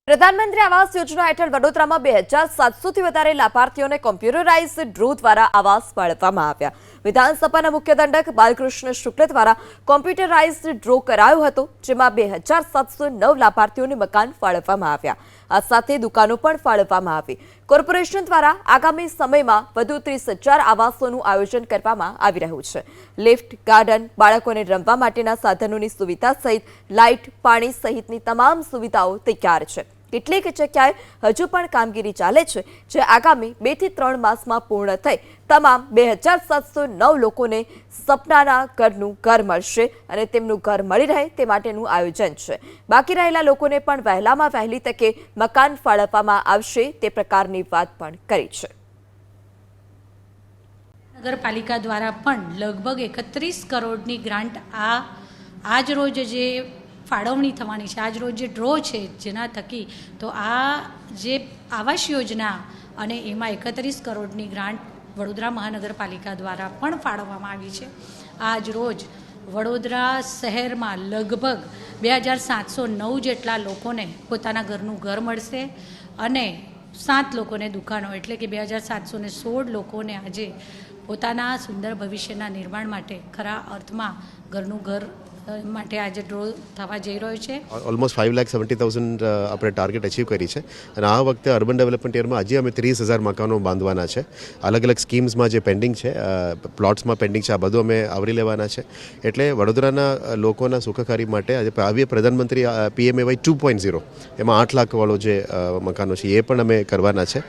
પ્રધાનમંત્રી આવાસ યોજના હેઠળ વડોદરામાં 2700થી વધારે લાભાર્થીઓને કોમ્પ્યુટરાઇઝ્ડ ડ્રો દ્વારા આવાસ ફાળવવામાં આવ્યા। વિધાનસભાના મુખ્ય દંડક બાલકૃષ્ણ શુક્લ દ્વારા કોમ્પ્યુટરાઇઝ્ડ ડ્રો કરાયો હતો, જેમાં 2709 લાભાર્થીઓને મકાન ફાળવવામાં આવ્યા। આ સાથે દુકાનો પણ ફાળવવામાં આવી। કોર્પોરેશન દ્વારા આગામી સમયમાં વધુ 30,000 આવાસોનું આયોજન કરવામાં આવી રહ્યું છે। લિફ્ટ, ગાર્ડન, બાળકોને રમવા માટેના સાધનોની સુવિધા સહિત લાઇટ, પાણી સહિતની તમામ સુવિધાઓ તૈયાર છે। કેટલીક જગ્યાએ હજુ પણ કામગીરી ચાલે છે, જે આગામી 2 થી 3 માસમાં પૂર્ણ થઈ તમામ 2709 લોકોને સપનાના ઘરનું ઘર મળશે અને તેમનું ઘર મળી રહે તે માટેનું આયોજન છે। બાકી રહેલા લોકોને પણ વહેલામાં વહેલી તકે મકાન ફાળવવામાં આવશે તે પ્રકારની વાત પણ કરી છે। નગરપાલિકા દ્વારા પણ લગભગ 31 કરોડની ગ્રાન્ટ આજ રોજ જે ફાળવણી થવાની છે, આજ રોજ જે ડ્રો છે જેના થકી તો આ જે આવાસ યોજના અને એમાં 31 કરોડની ગ્રાન્ટ વડોદરા મહાનગરપાલિકા દ્વારા પણ ફાળવવામાં આવી છે। આજ રોજ વડોદરા શહેરમાં લગભગ 2709 જેટલા લોકોને પોતાના ઘરનું ઘર મળશે અને 7 લોકોને દુકાનો એટલે કે 2716 લોકોને આજે પોતાના સુંદર ભવિષ્યના નિર્માણ માટે ખરા અર્થમાં ઘરનું ઘર માટે આજે ડ્રો થવા જઈ રહ્યો છે। ઓલમોસ્ટ 5,70,000 આપણે ટાર્ગેટ અચીવ કરી છે અને આ વખતે અર્બન ડેવલપમેન્ટ યરમાં હજી અમે 30,000 મકાનો બાંધવાના છે। અલગ અલગ સ્કીમ્સમાં જે પેન્ડિંગ છે, પ્લોટ્સમાં પેન્ડિંગ છે, આ બધું અમે આવરી લેવાના છે। એટલે વડોદરાના લોકોના સુખાકારી માટે આજે પ્રધાનમંત્રી PMAY 2.0 એમાં 8 લાખવાળો જે મકાનો છે એ પણ અમે કરવાના છે।